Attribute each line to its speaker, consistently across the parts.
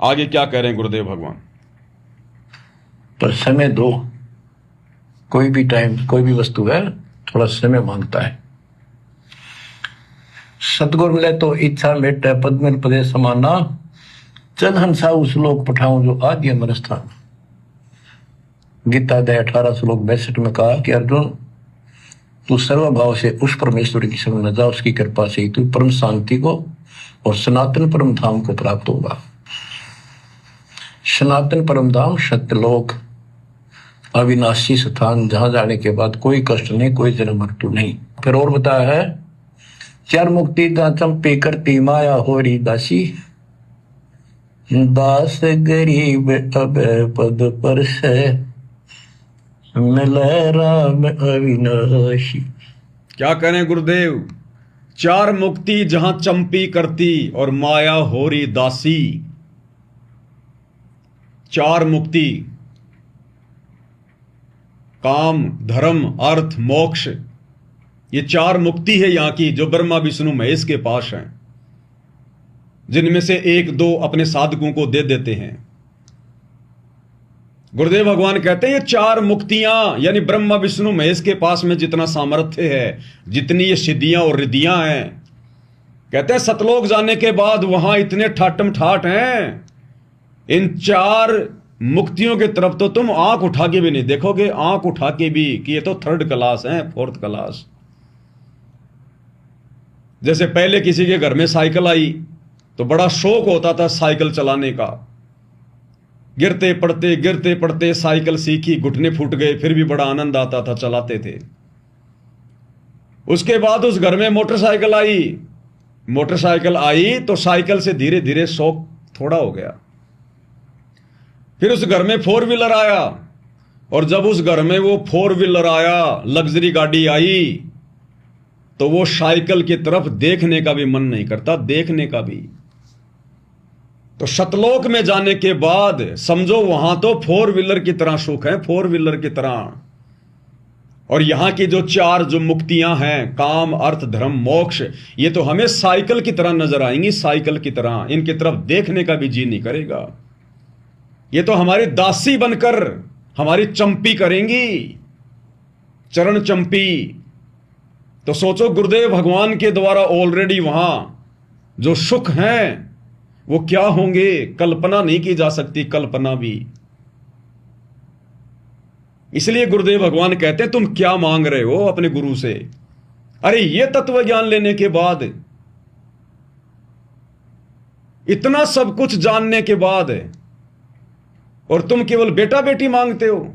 Speaker 1: आगे क्या कह रहे हैं गुरुदेव भगवान?
Speaker 2: पर समय दो। कोई भी टाइम, कोई भी वस्तु है, थोड़ा समय मांगता है। सतगुरु मिले तो इच्छा मेटे पद्म पदे समाना, चल हंसा उस लोक पठाऊं जो आदि अमर स्थान। गीता अध्याय 18 श्लोक 62 में कहा कि अर्जुन, तू सर्वभाव से उस परमेश्वर की शरण में जा, उसकी कृपा से ही तू परम शांति को और सनातन परम धाम को प्राप्त होगा। सनातन परम धाम सत्यलोक, अविनाशी स्थान, जहां जाने के बाद कोई कष्ट नहीं, कोई जन्म मृत्यु नहीं। फिर और बताया है, चार मुक्ति जहां चंपे करती माया होरी दासी, दास गरीब अब पद पर से मिले राम अविनाशी।
Speaker 1: क्या कह रहे हैं गुरुदेव? चार मुक्ति जहां चंपी करती और माया होरी दासी। चार मुक्ति, काम, धर्म, अर्थ, मोक्ष, ये चार मुक्ति है यहां की, जो ब्रह्मा विष्णु महेश के पास हैं, जिनमें से एक दो अपने साधकों को दे देते हैं। गुरुदेव भगवान कहते हैं ये चार मुक्तियां, यानी ब्रह्मा विष्णु महेश के पास में जितना सामर्थ्य है, जितनी ये सिद्धियां और रिद्धियां हैं, कहते हैं सतलोक जाने के बाद वहां इतने ठाटम ठाट हैं, इन चार मुक्तियों की तरफ तो तुम आंख उठा के भी नहीं देखोगे, आंख उठा के भी, कि ये तो थर्ड क्लास है, फोर्थ क्लास। जैसे पहले किसी के घर में साइकिल आई तो बड़ा शौक होता था साइकिल चलाने का, गिरते पड़ते साइकिल सीखी, घुटने फूट गए, फिर भी बड़ा आनंद आता था, चलाते थे। उसके बाद उस घर में मोटरसाइकिल आई तो साइकिल से धीरे धीरे शौक थोड़ा हो गया। फिर उस घर में फोर व्हीलर आया, और जब उस घर में वो फोर व्हीलर आया, लग्जरी गाड़ी आई, तो वो साइकिल की तरफ देखने का भी मन नहीं करता, देखने का भी। तो सतलोक में जाने के बाद समझो वहां तो फोर व्हीलर की तरह सुख है, फोर व्हीलर की तरह। और यहां की जो चार जो मुक्तियां हैं, काम, अर्थ, धर्म, मोक्ष, ये तो हमें साइकिल की तरह नजर आएंगी, साइकिल की तरह। इनकी तरफ देखने का भी जी नहीं करेगा। ये तो हमारी दासी बनकर हमारी चंपी करेंगी, चरण चंपी। तो सोचो गुरुदेव भगवान के द्वारा ऑलरेडी वहां जो सुख हैं वो क्या होंगे, कल्पना नहीं की जा सकती, कल्पना भी। इसलिए गुरुदेव भगवान कहते हैं तुम क्या मांग रहे हो अपने गुरु से? अरे ये तत्व ज्ञान लेने के बाद, इतना सब कुछ जानने के बाद, और तुम केवल बेटा बेटी मांगते हो,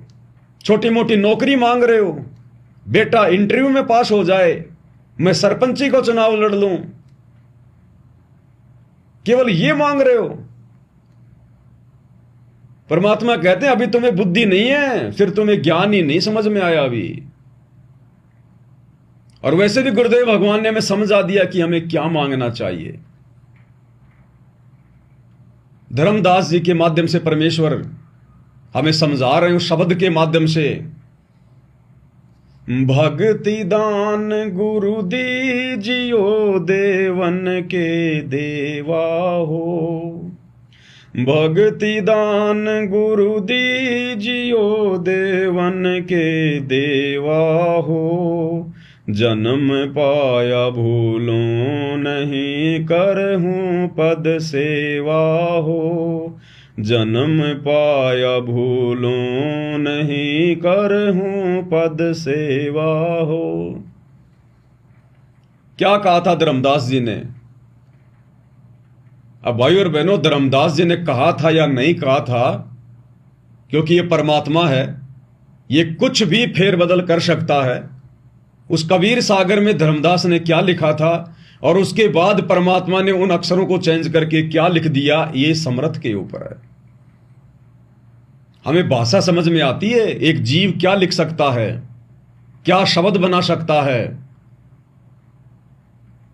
Speaker 1: छोटी मोटी नौकरी मांग रहे हो, बेटा इंटरव्यू में पास हो जाए, मैं सरपंची को चुनाव लड़ लूं, केवल ये मांग रहे हो। परमात्मा कहते हैं अभी तुम्हें बुद्धि नहीं है, फिर तुम्हें ज्ञान ही नहीं समझ में आया अभी। और वैसे भी गुरुदेव भगवान ने हमें समझा दिया कि हमें क्या मांगना चाहिए। धर्मदास जी के माध्यम से परमेश्वर हमें समझा रहे हो, शब्द के माध्यम से। भक्ति दान गुरु दीजियो, देवन के देवा हो। भक्ति दान गुरु दीजियो, देवन के देवा हो। जन्म पाया भूलों नहीं, करहूं पद सेवा हो। जन्म पाया भूलों नहीं, करहूं पद सेवा हो। क्या कहा था धर्मदास जी ने? अब भाई और बहनों, धर्मदास जी ने कहा था या नहीं कहा था, क्योंकि ये परमात्मा है, ये कुछ भी फेरबदल कर सकता है। उस कबीर सागर में धर्मदास ने क्या लिखा था और उसके बाद परमात्मा ने उन अक्षरों को चेंज करके क्या लिख दिया, ये समर्थ के ऊपर है। हमें भाषा समझ में आती है, एक जीव क्या लिख सकता है, क्या शब्द बना सकता है।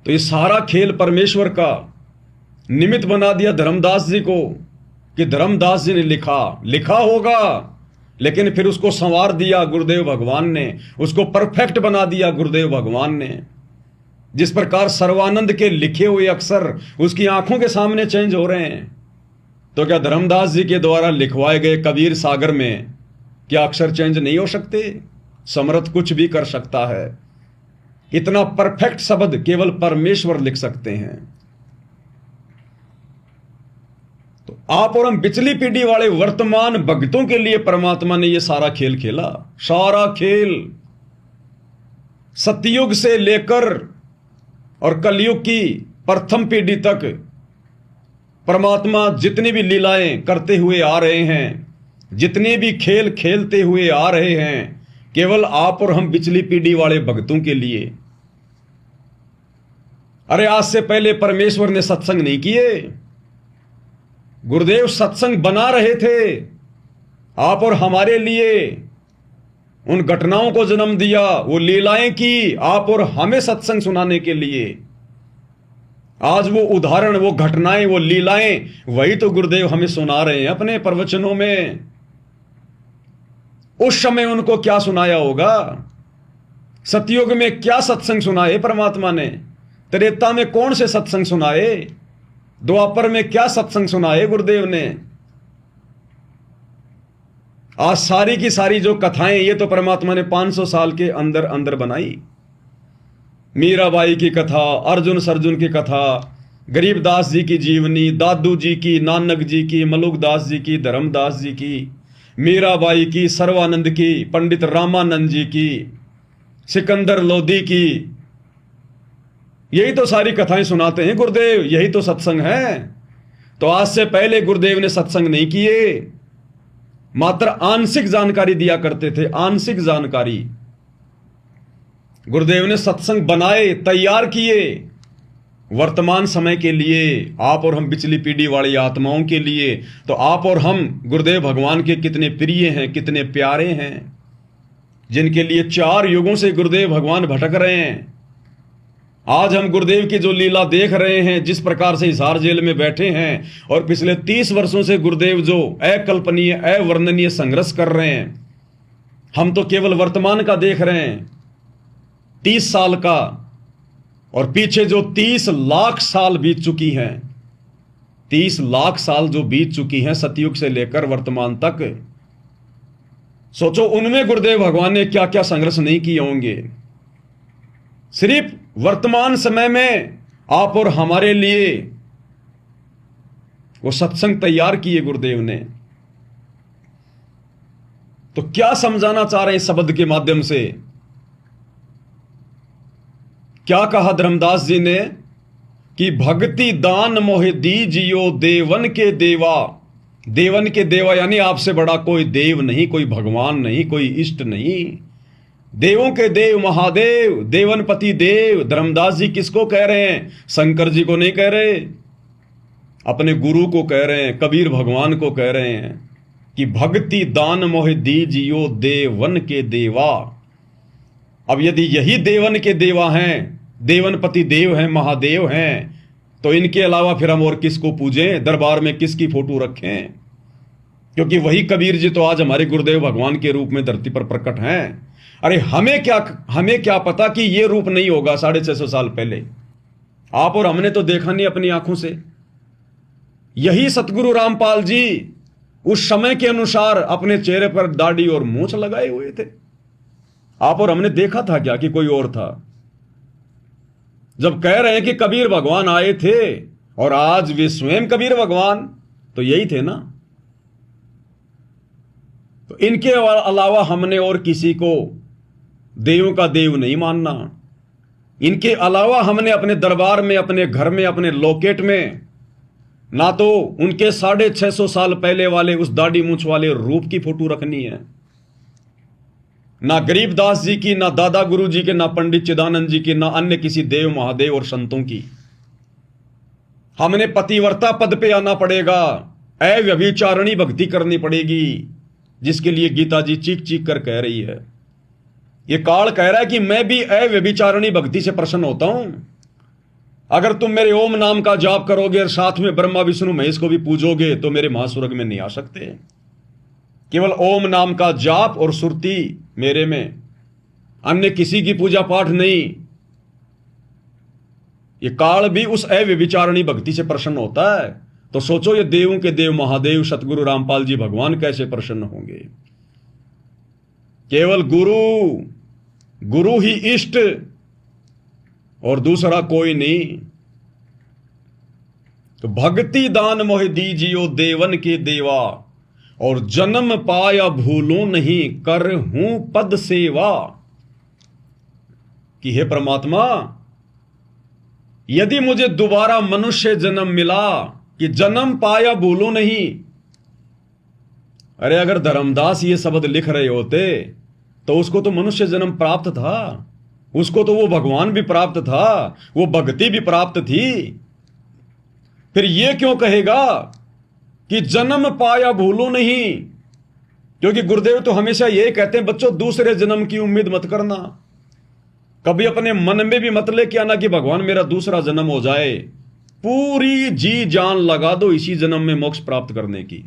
Speaker 1: तो ये सारा खेल परमेश्वर का निमित्त बना दिया धर्मदास जी को, कि धर्मदास जी ने लिखा होगा, लेकिन फिर उसको संवार दिया गुरुदेव भगवान ने, उसको परफेक्ट बना दिया गुरुदेव भगवान ने। जिस प्रकार सर्वानंद के लिखे हुए अक्षर उसकी आंखों के सामने चेंज हो रहे हैं, तो क्या धर्मदास जी के द्वारा लिखवाए गए कबीर सागर में क्या अक्षर चेंज नहीं हो सकते? समर्थ कुछ भी कर सकता है। इतना परफेक्ट शब्द केवल परमेश्वर लिख सकते हैं। तो आप और हम पिछली पीढ़ी वाले वर्तमान भक्तों के लिए परमात्मा ने यह सारा खेल खेला। सारा खेल सतयुग से लेकर और कलयुग की प्रथम पीढ़ी तक परमात्मा जितनी भी लीलाएं करते हुए आ रहे हैं, जितने भी खेल खेलते हुए आ रहे हैं, केवल आप और हम पिछली पीढ़ी वाले भक्तों के लिए। अरे आज से पहले परमेश्वर ने सत्संग नहीं किए। गुरुदेव सत्संग बना रहे थे आप और हमारे लिए, उन घटनाओं को जन्म दिया, वो लीलाएं की आप और हमें सत्संग सुनाने के लिए। आज वो उदाहरण, वो घटनाएं, वो लीलाएं, वही तो गुरुदेव हमें सुना रहे हैं अपने प्रवचनों में। उस समय उनको क्या सुनाया होगा? सतयुग में क्या सत्संग सुनाए परमात्मा ने? त्रेता में कौन से सत्संग सुनाए? द्वापर में क्या सत्संग सुनाए गुरुदेव ने? आज सारी की सारी जो कथाएं, ये तो परमात्मा ने 500 साल के अंदर अंदर बनाई। मीराबाई की कथा, अर्जुन सर्जुन की कथा, गरीबदास जी की जीवनी, दादू जी की, नानक जी की, मलुकदास जी की, धर्मदास जी की, मीराबाई की, सर्वानंद की, पंडित रामानंद जी की, सिकंदर लोधी की, यही तो सारी कथाएं सुनाते हैं गुरुदेव। यही तो सत्संग है। तो आज से पहले गुरुदेव ने सत्संग नहीं किए, मात्र आंशिक जानकारी दिया करते थे। आंशिक जानकारी। गुरुदेव ने सत्संग बनाए, तैयार किए वर्तमान समय के लिए, आप और हम पिछली पीढ़ी वाली आत्माओं के लिए। तो आप और हम गुरुदेव भगवान के कितने प्रिय हैं, कितने प्यारे हैं, जिनके लिए 4 युगों से गुरुदेव भगवान भटक रहे हैं। आज हम गुरुदेव की जो लीला देख रहे हैं, जिस प्रकार से हिसार जेल में बैठे हैं, और पिछले 30 वर्षों से गुरुदेव जो अकल्पनीय, अवर्णनीय संघर्ष कर रहे हैं, हम तो केवल वर्तमान का देख रहे हैं, 30 साल का, और पीछे जो 30 लाख साल बीत चुकी हैं, 30 लाख साल जो बीत चुकी हैं सतयुग से लेकर वर्तमान तक। सोचो उनमें गुरुदेव भगवान ने क्या क्या संघर्ष नहीं किए होंगे। सिर्फ वर्तमान समय में आप और हमारे लिए वो सत्संग तैयार किए गुरुदेव ने। तो क्या समझाना चाह रहे हैं इस शब्द के माध्यम से? क्या कहा धर्मदास जी ने कि भक्ति दान मोहि दीजियो देवन के देवा। देवन के देवा यानी आपसे बड़ा कोई देव नहीं, कोई भगवान नहीं, कोई इष्ट नहीं। देवों के देव महादेव, देवनपति देव। धर्मदास जी किसको कह रहे हैं? शंकर जी को नहीं कह रहे, अपने गुरु को कह रहे हैं, कबीर भगवान को कह रहे हैं कि भक्ति दान मोहि दीजियो देवन के देवा। अब यदि यही देवन के देवा हैं, देवनपति देव हैं, महादेव हैं, तो इनके अलावा फिर हम और किसको पूजें? दरबार में किसकी फोटो रखें? क्योंकि वही कबीर जी तो आज हमारे गुरुदेव भगवान के रूप में धरती पर प्रकट हैं। अरे हमें क्या पता कि ये रूप नहीं होगा 650 साल पहले। आप और हमने तो देखा नहीं अपनी आंखों से। यही सतगुरु रामपाल जी उस समय के अनुसार अपने चेहरे पर दाढ़ी और मूंछ लगाए हुए थे। आप और हमने देखा था क्या कि कोई और था? जब कह रहे हैं कि कबीर भगवान आए थे और आज वे स्वयं कबीर भगवान, तो यही थे ना। तो इनके अलावा हमने और किसी को देवों का देव नहीं मानना। इनके अलावा हमने अपने दरबार में, अपने घर में, अपने लॉकेट में ना तो उनके 650 साल पहले वाले उस दाढ़ी मूंछ वाले रूप की फोटो रखनी है, ना गरीबदास जी की, ना दादा गुरु जी के, ना पंडित चिदानंद जी की, ना अन्य किसी देव महादेव और संतों की। हमने पतिव्रता पद पे आना पड़ेगा, अव्यभिचारिणी भक्ति करनी पड़ेगी, जिसके लिए गीता जी चीख चीख कर कह रही है। ये काल कह रहा है कि मैं भी अव्यभिचारिणी भक्ति से प्रसन्न होता हूं। अगर तुम मेरे ओम नाम का जाप करोगे और साथ में ब्रह्मा विष्णु महेश को भी पूजोगे तो मेरे महास्वर्ग में नहीं आ सकते। केवल ओम नाम का जाप और सुरती मेरे में, अन्य किसी की पूजा पाठ नहीं। ये काल भी उस अव्यभिचारिणी भक्ति से प्रसन्न होता है। तो सोचो ये देवों के देव महादेव सतगुरु रामपाल जी भगवान कैसे प्रसन्न होंगे। केवल गुरु ही इष्ट और दूसरा कोई नहीं। तो भक्ति दान मोहि दीजियो देवन के देवा, और जन्म पाया भूलूं नहीं कर हूं पद सेवा। कि हे परमात्मा, यदि मुझे दोबारा मनुष्य जन्म मिला, कि जन्म पाया भूलूं नहीं। अरे अगर धर्मदास ये शब्द लिख रहे होते तो उसको तो मनुष्य जन्म प्राप्त था, उसको तो वो भगवान भी प्राप्त था, वो भक्ति भी प्राप्त थी। फिर ये क्यों कहेगा कि जन्म पाया भूलो नहीं? क्योंकि गुरुदेव तो हमेशा यही कहते हैं, बच्चों दूसरे जन्म की उम्मीद मत करना। कभी अपने मन में भी मत लेके आना कि भगवान मेरा दूसरा जन्म हो जाए। पूरी जी जान लगा दो इसी जन्म में मोक्ष प्राप्त करने की।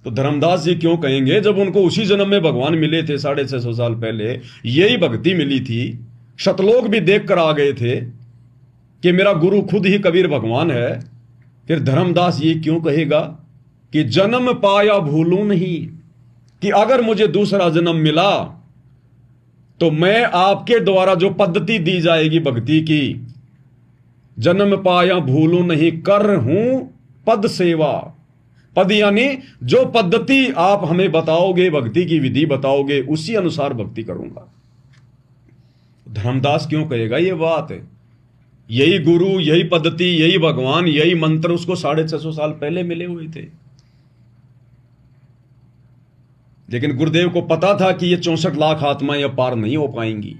Speaker 1: तो धर्मदास जी क्यों कहेंगे, जब उनको उसी जन्म में भगवान मिले थे 650 साल पहले, यही भक्ति मिली थी, शतलोक भी देख कर आ गए थे कि मेरा गुरु खुद ही कबीर भगवान है। फिर धर्मदास ये क्यों कहेगा कि जन्म पाया भूलूं नहीं, कि अगर मुझे दूसरा जन्म मिला तो मैं आपके द्वारा जो पद्धति दी जाएगी भक्ति की, जन्म पाया भूलूं नहीं कर हूं पद सेवा। पद यानी जो पद्धति आप हमें बताओगे, भक्ति की विधि बताओगे, उसी अनुसार भक्ति करूंगा। धर्मदास क्यों कहेगा ये बात? यही गुरु, यही पद्धति, यही भगवान, यही मंत्र उसको 650 साल पहले मिले हुए थे। लेकिन गुरुदेव को पता था कि ये 64 लाख आत्माएं अब पार नहीं हो पाएंगी।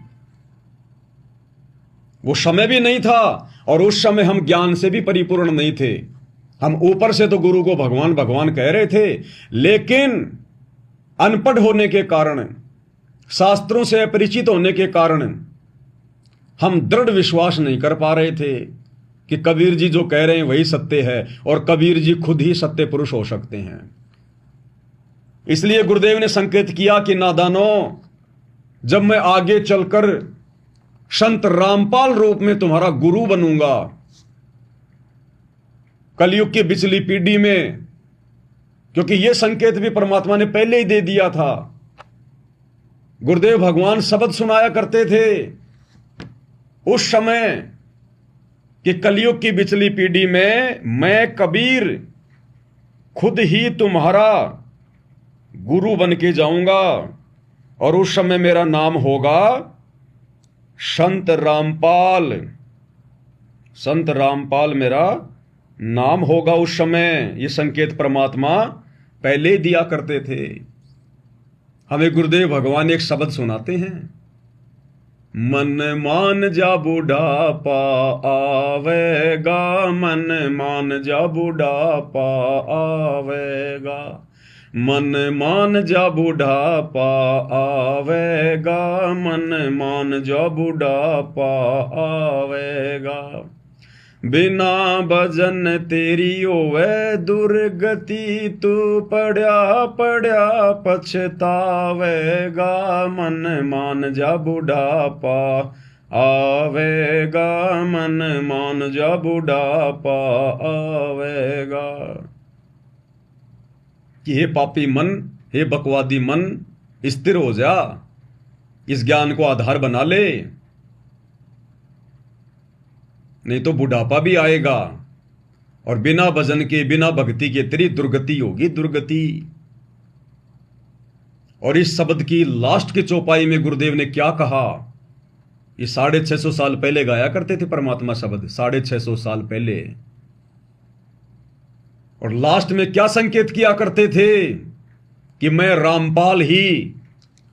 Speaker 1: वो समय भी नहीं था, और उस समय हम ज्ञान से भी परिपूर्ण नहीं थे। हम ऊपर से तो गुरु को भगवान भगवान कह रहे थे, लेकिन अनपढ़ होने के कारण, शास्त्रों से अपरिचित होने के कारण हम दृढ़ विश्वास नहीं कर पा रहे थे कि कबीर जी जो कह रहे हैं वही सत्य है, और कबीर जी खुद ही सत्य पुरुष हो सकते हैं। इसलिए गुरुदेव ने संकेत किया कि नादानों, जब मैं आगे चलकर संत रामपाल रूप में तुम्हारा गुरु बनूंगा, कलयुग की बिचली पीढ़ी में, क्योंकि यह संकेत भी परमात्मा ने पहले ही दे दिया था। गुरुदेव भगवान शब्द सुनाया करते थे उस समय कि कलयुग की बिचली पीढ़ी में मैं कबीर खुद ही तुम्हारा गुरु बन के जाऊंगा, और उस समय मेरा नाम होगा संत रामपाल। संत रामपाल मेरा नाम होगा उस समय। ये संकेत परमात्मा पहले दिया करते थे। हमें गुरुदेव भगवान एक शब्द सुनाते हैं, मन मान जा बुढ़ापा आवेगा, मन मान जा बुढ़ापा आवेगा, मन मान जा बुढ़ापा आवेगा, मन मान जा बुढ़ापा आवेगा। बिना भजन तेरी होवे दुर्गति, तू पढ़या पढ़या पछतावेगा, मन मान जा बुढ़ापा आवेगा, मन मान जा बुढ़ापा आवेगा। कि हे पापी मन, हे बकवादी मन, स्थिर हो जा, इस ज्ञान को आधार बना ले, नहीं तो बुढ़ापा भी आएगा, और बिना भजन के, बिना भक्ति के तेरी दुर्गति होगी, दुर्गति। और इस शब्द की लास्ट की चौपाई में गुरुदेव ने क्या कहा? ये 650 साल पहले गाया करते थे परमात्मा शब्द, 650 साल पहले। और लास्ट में क्या संकेत किया करते थे कि मैं रामपाल ही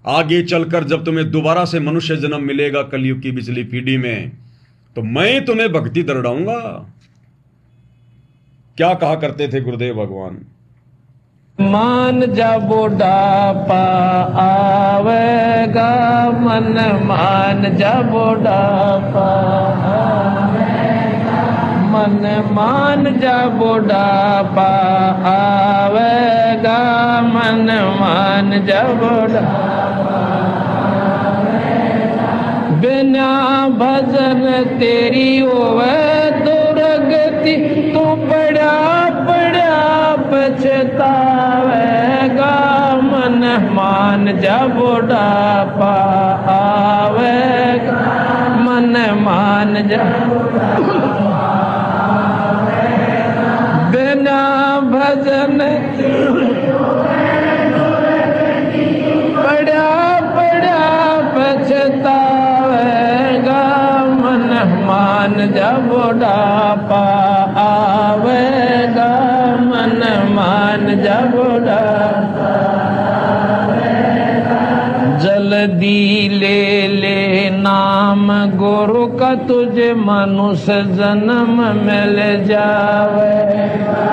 Speaker 1: आगे चलकर, जब तुम्हें दोबारा से मनुष्य जन्म मिलेगा कलयुग की बिचली पीढ़ी में, तो मैं तुम्हें भक्ति दर्ड़ाऊंगा। क्या कहा करते थे गुरुदेव भगवान?
Speaker 2: मान जा बुढ़ापा आवेगा, मन मान जा बुढ़ापा आवेगा, मन मान जा बुढ़ापा आवेगा, मन मान जा बुढ़ापा आवेगा। बिना भजन तेरी होवे दुर्गति, तू पढ़ा जा बुढ़ापा आवेगा, मन मान जा बिना भजन पड़ा पड़ा पछतावेगा, मन मान जा बुढ़ापा आवेगा, मन मान जा बुढ़ापा। जल्दी ले ले नाम गुरु का, तुझे मनुष्य जन्म मिल जावेगा।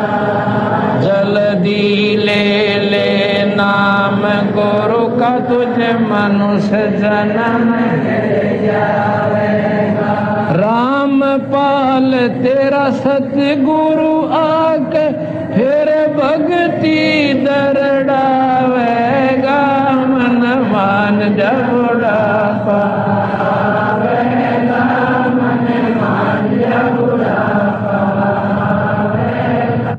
Speaker 2: जल्दी ले ले नाम गुरु का, तुझे मनुष्य जन्म मिल जावेगा। रामपाल तेरा सतगुरु आके फिर भक्ति दरड़ावेगा, मन मान जा बुढ़ापा आवेगा, मन मान जा बुढ़ापा आवेगा,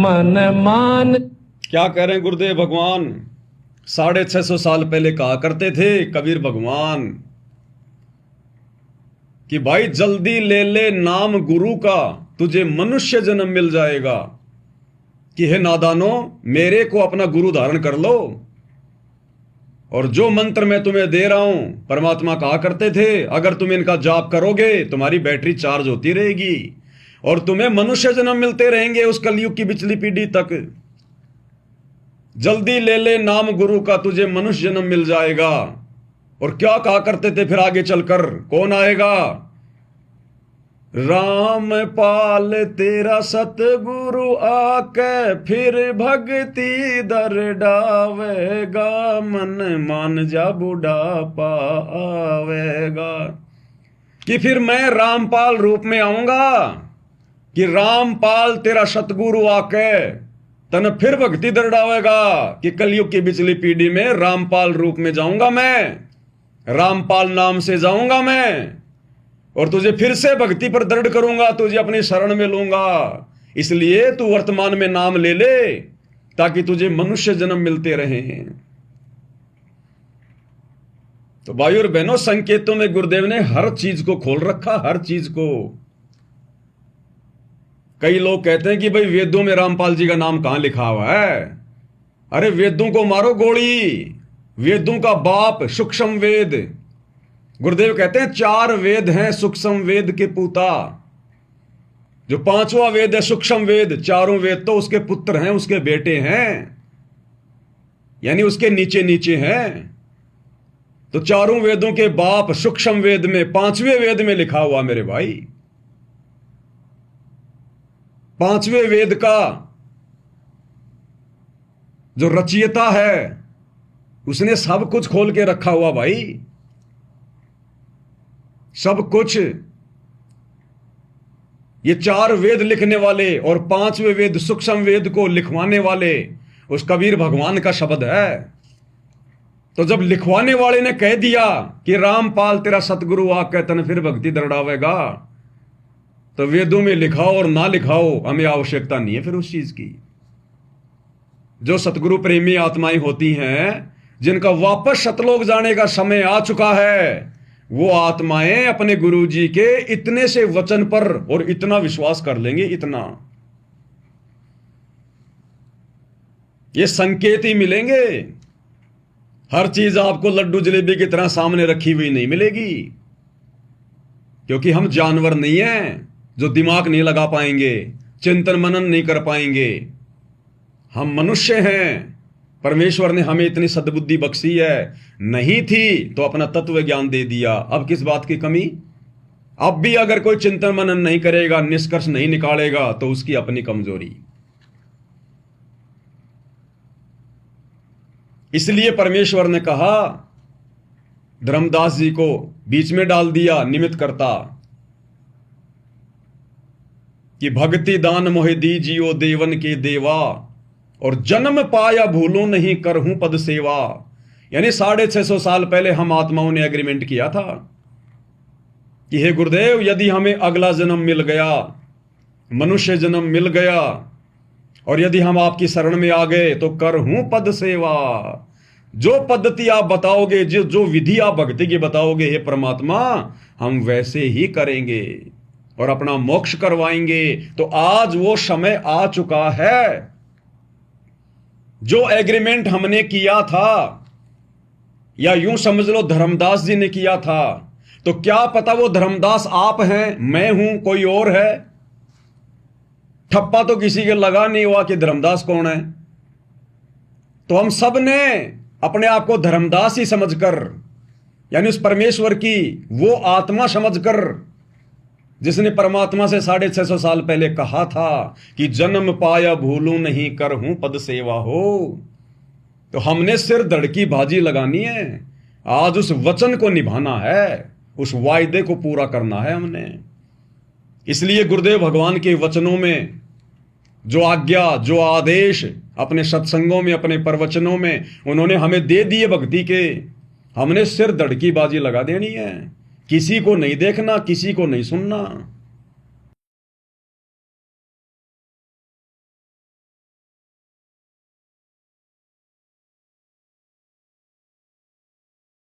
Speaker 2: मन मान।
Speaker 1: क्या कह रहे हैं गुरुदेव भगवान? 650 साल पहले कहा करते थे कबीर भगवान कि भाई जल्दी ले ले नाम गुरु का, तुझे मनुष्य जन्म मिल जाएगा। कि हे नादानो, मेरे को अपना गुरु धारण कर लो, और जो मंत्र मैं तुम्हें दे रहा हूं, परमात्मा कहा करते थे अगर तुम इनका जाप करोगे तुम्हारी बैटरी चार्ज होती रहेगी और तुम्हें मनुष्य जन्म मिलते रहेंगे उस कलयुग की पिछली पीढ़ी तक। जल्दी ले ले नाम गुरु का, तुझे मनुष्य जन्म मिल जाएगा। और क्या कहा करते थे फिर आगे चलकर? कौन आएगा? रामपाल तेरा सतगुरु आके फिर भक्ति दर डावेगा, मन मान जा बुढ़ापा आवेगा। कि फिर मैं रामपाल रूप में आऊंगा, कि रामपाल तेरा सतगुरु आके तन फिर भक्ति दर डावेगा। कि कलयुग की पिछली पीढ़ी में रामपाल रूप में जाऊंगा मैं, रामपाल नाम से जाऊंगा मैं, और तुझे फिर से भक्ति पर दृढ़ करूंगा, तुझे अपनी शरण में लूंगा। इसलिए तू वर्तमान में नाम ले ले ताकि तुझे मनुष्य जन्म मिलते रहें। तो भाई और बहनों, संकेतों में गुरुदेव ने हर चीज को खोल रखा, हर चीज को। कई लोग कहते हैं कि भाई वेदों में रामपाल जी का नाम कहां लिखा हुआ है? अरे वेदों को मारो गोली, वेदों का बाप सूक्ष्म वेद। गुरुदेव कहते हैं 4 वेद हैं सूक्ष्म वेद के पूता। जो 5वां वेद है सूक्ष्म वेद, 4 वेद तो उसके पुत्र हैं, उसके बेटे हैं, यानी उसके नीचे नीचे हैं। तो 4 वेदों के बाप सूक्ष्म वेद में 5वें वेद में लिखा हुआ मेरे भाई, 5वें वेद का जो रचयिता है उसने सब कुछ खोल के रखा हुआ भाई, सब कुछ। ये 4 वेद लिखने वाले और 5वें वेद सूक्ष्म वेद को लिखवाने वाले उस कबीर भगवान का शब्द है। तो जब लिखवाने वाले ने कह दिया कि रामपाल तेरा सतगुरु आके तन फिर भक्ति दरड़ावेगा, तो वेदों में लिखाओ और ना लिखाओ, हमें आवश्यकता नहीं है फिर उस चीज की। जो सतगुरु प्रेमी आत्माएं होती हैं, जिनका वापस सतलोक जाने का समय आ चुका है, वो आत्माएं अपने गुरु जी के इतने से वचन पर और इतना विश्वास कर लेंगे, इतना। ये संकेत ही मिलेंगे। हर चीज आपको लड्डू जलेबी की तरह सामने रखी हुई नहीं मिलेगी, क्योंकि हम जानवर नहीं हैं जो दिमाग नहीं लगा पाएंगे, चिंतन मनन नहीं कर पाएंगे। हम मनुष्य हैं। परमेश्वर ने हमें इतनी सद्बुद्धि बख्शी है, नहीं थी तो अपना तत्व ज्ञान दे दिया। अब किस बात की कमी? अब भी अगर कोई चिंतन मनन नहीं करेगा, निष्कर्ष नहीं निकालेगा, तो उसकी अपनी कमजोरी। इसलिए परमेश्वर ने कहा, धर्मदास जी को बीच में डाल दिया निमित्त करता, कि भक्ति दान मोहि दीजियो देवन के देवा, और जन्म पाया भूलो नहीं करहूं पद सेवा। यानी 650 साल पहले हम आत्माओं ने एग्रीमेंट किया था कि हे गुरुदेव, यदि हमें अगला जन्म मिल गया, मनुष्य जन्म मिल गया, और यदि हम आपकी शरण में आ गए तो करहूं पद सेवा, जो पद्धति आप बताओगे, जो जो विधि आप भक्ति की बताओगे, हे परमात्मा, हम वैसे ही करेंगे और अपना मोक्ष करवाएंगे। तो आज वो समय आ चुका है। जो एग्रीमेंट हमने किया था, या यूं समझ लो धर्मदास जी ने किया था, तो क्या पता वो धर्मदास आप हैं, मैं हूं, कोई और है। ठप्पा तो किसी के लगा नहीं हुआ कि धर्मदास कौन है। तो हम सब ने अपने आप को धर्मदास ही समझकर, यानी उस परमेश्वर की वो आत्मा समझकर जिसने परमात्मा से 650 साल पहले कहा था कि जन्म पाया भूलूं नहीं, कर हूं पद सेवा हो, तो हमने सिर धड़की बाजी लगानी है। आज उस वचन को निभाना है, उस वायदे को पूरा करना है हमने। इसलिए गुरुदेव भगवान के वचनों में जो आज्ञा, जो आदेश अपने सत्संगों में, अपने प्रवचनों में उन्होंने हमें दे दिए भक्ति के, हमने सिर धड़की बाजी लगा देनी है। किसी को नहीं देखना, किसी को नहीं सुनना।